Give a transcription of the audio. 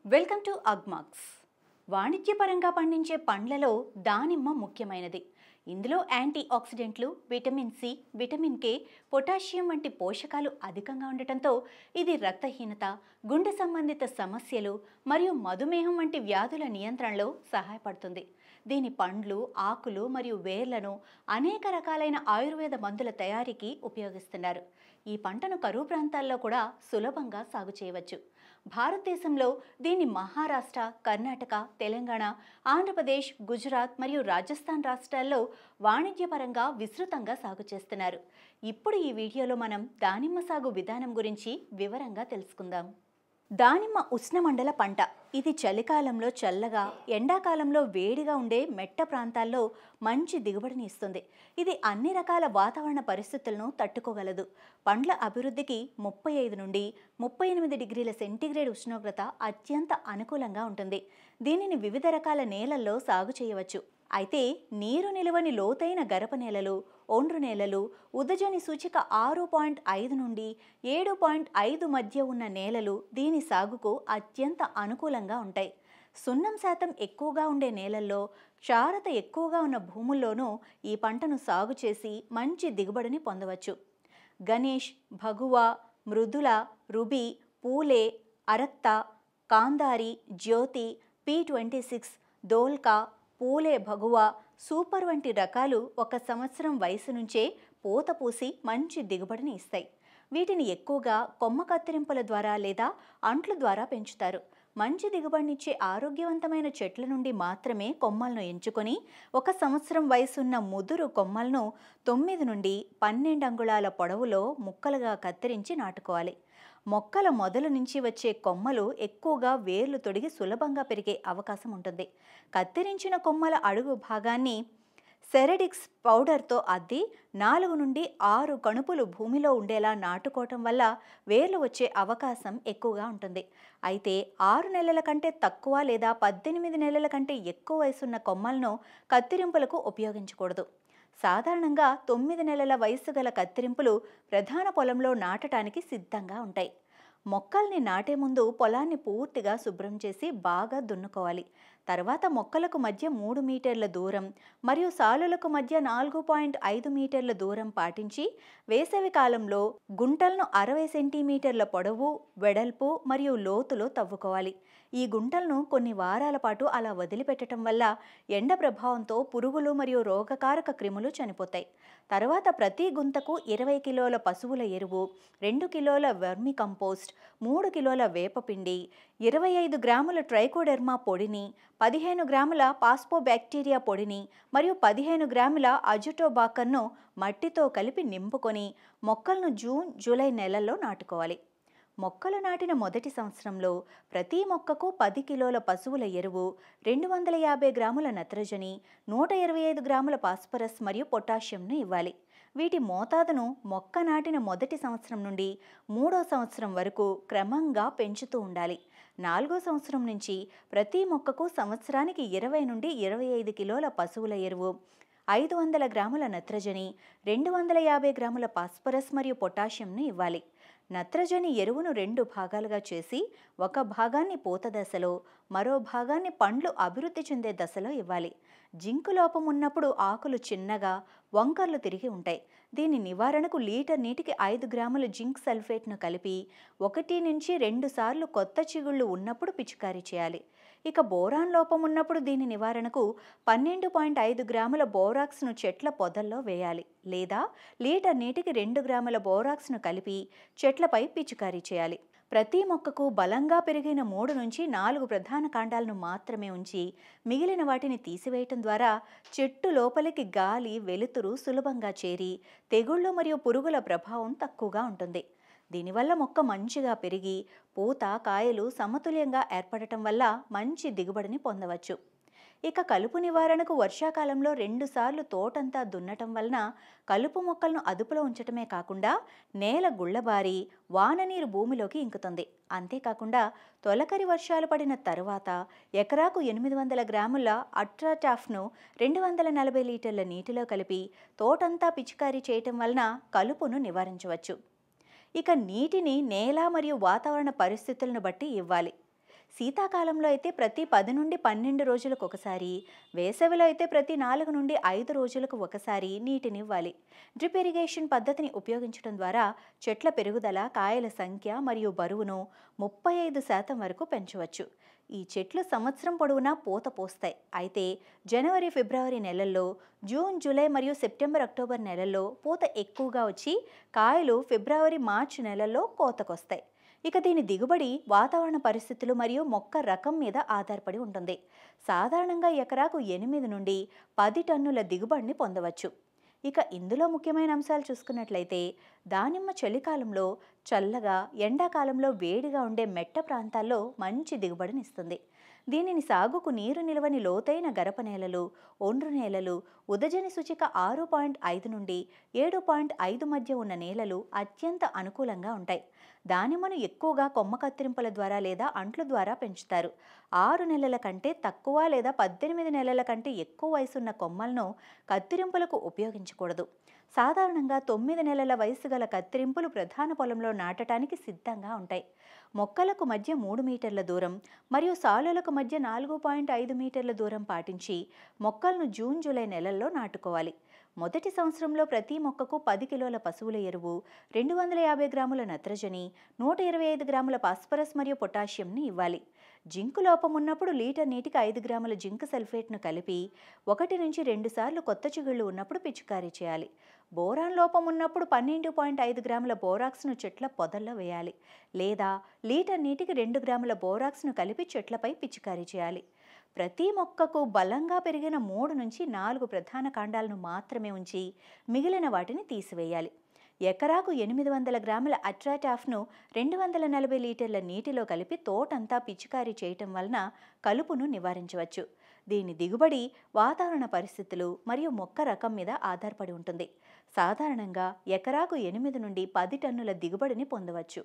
Welcome to Agmax. వాణిజ్యపరంగా పండించే పండ్లలో దానిమ్మ ముఖ్యమైనది. ఇందులో యాంటీ ఆక్సిడెంట్లు, vitamin C, vitamin K, potassium వంటి పోషకాలు అధికంగా ఉండటంతో ఇది రక్తహీనత, గుండె సంబంధిత సమస్యలు మరియు మధుమేహం వంటి వ్యాధుల నియంత్రణలో సహాయపడుతుంది. దీని పండ్లు, ఆకులు మరియు వేర్లను అనేక రకాలైన ఆయుర్వేద మందుల తయారీకి ఉపయోగిస్తున్నారు. ఈ పంటను కరువు ప్రాంతాల్లో కూడా సులభంగా సాగు చేయవచ్చు. భారతదేశంలో దీన్ని మహారాష్ట్ర, కర్ణాటక, తెలంగాణ, ఆంధ్రప్రదేశ్, గుజరాత్ మరియు రాజస్థాన్ రాష్ట్రాల్లో వాణిజ్యపరంగా విస్తృతంగా సాగు చేస్తున్నారు. ఇప్పుడు ఈ వీడియోలో మనం దానిమ్మ సాగు విధానం గురించి వివరంగా తెలుసుకుందాం. దానిమ్మ ఉష్ణమండల పంట. ఇది చలికాలంలో చల్లగా, ఎండాకాలంలో వేడిగా ఉండే మెట్ట ప్రాంతాల్లో మంచి దిగుబడిని ఇస్తుంది. ఇది అన్ని రకాల వాతావరణ పరిస్థితులను తట్టుకోగలదు. పండ్ల అభివృద్ధికి 35 నుండి 38 డిగ్రీల సెంటీగ్రేడ్ ఉష్ణోగ్రత అత్యంత అనుకూలంగా ఉంటుంది. దీనిని వివిధ రకాల నేలల్లో సాగు చేయవచ్చు. అయితే నీరు నిలువని లోతైన గరప నేలలు, ఒండ్రు నేలలు, ఉదజని సూచిక 6.5 నుండి 7.5 మధ్య ఉన్న నేలలు దీని సాగుకు అత్యంత అనుకూలంగా ఉంటాయి. సున్నం శాతం ఎక్కువగా ఉండే నేలల్లో, క్షారత ఎక్కువగా ఉన్న భూముల్లోనూ ఈ పంటను సాగు చేసి మంచి దిగుబడిని పొందవచ్చు. గణేష్, భగువా, మృదుల, రుబి, పూలే, అరక్త, కాందారి, జ్యోతి, P26, దోల్కా, పూలే భగువా, సూపర్ వంటి రకాలు 1 సంవత్సరం వయసు నుంచే పూత పూసి మంచి దిగుబడిని ఇస్తాయి. వీటిని ఎక్కువగా కొమ్మ కత్తిరింపుల ద్వారా లేదా అంట్ల ద్వారా పెంచుతారు. మంచి దిగుబడినిచ్చే ఆరోగ్యవంతమైన చెట్ల నుండి మాత్రమే కొమ్మలను ఎంచుకొని 1 సంవత్సరం వయసున్న ముదురు కొమ్మలను 9 నుండి 12 అంగుళాల పొడవులో ముక్కలుగా కత్తిరించి నాటుకోవాలి. మొక్కల మొదలు నుంచి వచ్చే కొమ్మలు ఎక్కువగా వేర్లు తొడిగి సులభంగా పెరిగే అవకాశం ఉంటుంది. కత్తిరించిన కొమ్మల అడుగు భాగాన్ని సెరెడిక్స్ పౌడర్తో అద్ది 4 నుండి 6 కణుపులు భూమిలో ఉండేలా నాటుకోవటం వల్ల వేర్లు వచ్చే అవకాశం ఎక్కువగా ఉంటుంది. అయితే 6 నెలల కంటే తక్కువ లేదా 18 నెలల కంటే ఎక్కువ వయసున్న కొమ్మలను కత్తిరింపులకు ఉపయోగించకూడదు. సాధారణంగా 9 నెలల వయసు గల కత్తిరింపులు ప్రధాన పొలంలో నాటడానికి సిద్ధంగా ఉంటాయి. మొక్కల్ని నాటే ముందు పొలాన్ని పూర్తిగా శుభ్రం చేసి బాగా దున్నుకోవాలి. తర్వాత మొక్కలకు మధ్య 3 మీటర్ల దూరం మరియు సాలులకు మధ్య 4.5 మీటర్ల దూరం పాటించి వేసవి కాలంలో గుంటలను 60 సెంటీమీటర్ల పొడవు, వెడల్పు మరియు లోతులో తవ్వుకోవాలి. ఈ గుంటలను కొన్ని వారాల పాటు అలా వదిలిపెట్టడం వల్ల ఎండ ప్రభావంతో పురుగులు మరియు రోగకారక క్రిములు చనిపోతాయి. తర్వాత ప్రతి గుంతకు 20 కిలోల పశువుల ఎరువు, 2 కిలోల వర్మి కంపోస్ట్, 3 కిలోల వేపపిండి, 25 గ్రాముల ట్రైకోడెర్మా పొడిని, 15 గ్రాముల పాస్పోబ్యాక్టీరియా పొడిని మరియు 15 గ్రాముల అజుటోబాకన్ను మట్టితో కలిపి నింపుకొని మొక్కలను జూన్, జూలై నెలల్లో నాటుకోవాలి. మొక్కలు నాటిన మొదటి సంవత్సరంలో ప్రతి మొక్కకు 10 కిలోల పశువుల ఎరువు, 250 గ్రాముల నత్రజని, 125 గ్రాముల ఫాస్ఫరస్ మరియు పొటాషియంను ఇవ్వాలి. వీటి మోతాదును మొక్క నాటిన మొదటి సంవత్సరం నుండి 3వ సంవత్సరం వరకు క్రమంగా పెంచుతూ ఉండాలి. 4వ సంవత్సరం నుంచి ప్రతి మొక్కకు సంవత్సరానికి 20 నుండి 25 కిలోల పశువుల ఎరువు, 500 గ్రాముల నత్రజని, 250 గ్రాముల ఫాస్ఫరస్ మరియు పొటాషియంను ఇవ్వాలి. నత్రజని ఎరువును 2 భాగాలుగా చేసి ఒక భాగాన్ని పూత దశలో, మరో భాగాన్ని పండ్లు అభివృద్ధి చెందే దశలో ఇవ్వాలి. జింకు లోపం ఉన్నప్పుడు ఆకులు చిన్నగా, వంకర్లు తిరిగి ఉంటాయి. దీని నివారణకు లీటర్ నీటికి 5 గ్రాముల జింక్ సల్ఫేట్ను కలిపి 1 నుంచి 2 సార్లు కొత్త చిగుళ్ళు ఉన్నప్పుడు పిచికారీ చేయాలి. ఇక బోరాన్ లోపం ఉన్నప్పుడు దీని నివారణకు 12.5 గ్రాముల బోరాక్స్ను చెట్ల పొదల్లో వేయాలి లేదా లీటర్ నీటికి 2 గ్రాముల బోరాక్స్ను కలిపి చెట్లపై పిచికారీ చేయాలి. ప్రతి మొక్కకు బలంగా పెరిగిన 3 నుంచి 4 ప్రధాన కాండాలను మాత్రమే ఉంచి మిగిలిన వాటిని తీసివేయటం ద్వారా చెట్టు లోపలికి గాలి, వెలుతురు సులభంగా చేరి తెగుళ్ళు మరియు పురుగుల ప్రభావం తక్కువగా ఉంటుంది. దీనివల్ల మొక్క మంచిగా పెరిగి పూత, కాయలు సమతుల్యంగా ఏర్పడటం వల్ల మంచి దిగుబడిని పొందవచ్చు. ఇక కలుపు నివారణకు వర్షాకాలంలో 2 సార్లు తోటంతా దున్నటం వలన కలుపు మొక్కలను అదుపులో ఉంచటమే కాకుండా నేల గుళ్ళబారి వాన నీరు భూమిలోకి ఇంకుతుంది. అంతేకాకుండా తొలకరి వర్షాలు పడిన తరువాత ఎకరాకు 800 గ్రాముల అట్రాటాఫ్ను 240 లీటర్ల నీటిలో కలిపి తోటంతా పిచికారీ చేయటం వలన కలుపును నివారించవచ్చు. ఇక నీటిని నేల మరియు వాతావరణ పరిస్థితులను బట్టి ఇవ్వాలి. శీతాకాలంలో అయితే ప్రతి 10 నుండి 12 రోజులకు ఒకసారి, వేసవిలో అయితే ప్రతి 4 నుండి 5 రోజులకు ఒకసారి నీటినివ్వాలి. డ్రిప్ ఇరిగేషన్ పద్ధతిని ఉపయోగించడం ద్వారా చెట్ల పెరుగుదల, కాయల సంఖ్య మరియు బరువును 35% వరకు పెంచవచ్చు. ఈ చెట్లు సంవత్సరం పొడవునా పూత పోస్తాయి. అయితే జనవరి, ఫిబ్రవరి నెలల్లో, జూన్, జూలై మరియు సెప్టెంబర్, అక్టోబర్ నెలల్లో పూత ఎక్కువగా వచ్చి కాయలు ఫిబ్రవరి, మార్చి నెలల్లో కోతకొస్తాయి. ఇక దీని దిగుబడి వాతావరణ పరిస్థితులు మరియు మొక్క రకం మీద ఆధారపడి ఉంటుంది. సాధారణంగా ఎకరాకు 8 నుండి 10 టన్నుల దిగుబడిని పొందవచ్చు. ఇక ఇందులో ముఖ్యమైన అంశాలు చూసుకున్నట్లయితే, దానిమ్మ చలికాలంలో చల్లగా, ఎండాకాలంలో వేడిగా ఉండే మెట్ట ప్రాంతాల్లో మంచి దిగుబడినిస్తుంది. దీనిని సాగుకు నీరు నిలవని లోతైన గరప నేలలు, ఒండ్రు నేలలు, ఉదజని సూచిక 6.5 నుండి 7.5 మధ్య ఉన్న నేలలు అత్యంత అనుకూలంగా ఉంటాయి. దానిమ్మను ఎక్కువగా కొమ్మ కత్తిరింపుల ద్వారా లేదా అంట్ల ద్వారా పెంచుతారు. 6 నెలల కంటే తక్కువ లేదా 18 నెలల కంటే ఎక్కువ వయసున్న కొమ్మలను కత్తిరింపులకు ఉపయోగించకూడదు. సాధారణంగా 9 నెలల వయసు గల కత్తిరింపులు ప్రధాన పొలంలో నాటడానికి సిద్ధంగా ఉంటాయి. మొక్కలకు మధ్య 3 మీటర్ల దూరం మరియు సాలులకు మధ్య 4.5 మీటర్ల దూరం పాటించి మొక్కలను జూన్, జూలై నెలల్లో నాటుకోవాలి. మొదటి సంవత్సరంలో ప్రతి మొక్కకు 10 కిలోల పశువుల ఎరువు, 250 గ్రాముల నత్రజని, 125 గ్రాముల ఫాస్ఫరస్ మరియు పొటాషియంని ఇవ్వాలి. జింకు లోపం ఉన్నప్పుడు లీటర్ నీటికి 5 గ్రాముల జింక్ సల్ఫేట్ను కలిపి 1 నుంచి 2 సార్లు కొత్త చిగుళ్ళు ఉన్నప్పుడు పిచికారీ చేయాలి. బోరాన్ లోపం ఉన్నప్పుడు 12.5 గ్రాముల బోరాక్స్ను చెట్ల పొదల్లో వేయాలి, లేదా లీటర్ నీటికి 2 గ్రాముల బోరాక్స్ను కలిపి చెట్లపై పిచికారీ చేయాలి. ప్రతి మొక్కకు బలంగా పెరిగిన 3 నుంచి 4 ప్రధాన కాండాలను మాత్రమే ఉంచి మిగిలిన వాటిని తీసివేయాలి. ఎకరాకు 800 గ్రాముల అట్రాటాఫ్ను 240 లీటర్ల నీటిలో కలిపి తోటంతా పిచికారీ చేయటం వలన కలుపును నివారించవచ్చు. దీని దిగుబడి వాతావరణ పరిస్థితులు మరియు మొక్క రకం మీద ఆధారపడి ఉంటుంది. సాధారణంగా ఎకరాకు 8 నుండి 10 టన్నుల దిగుబడిని పొందవచ్చు.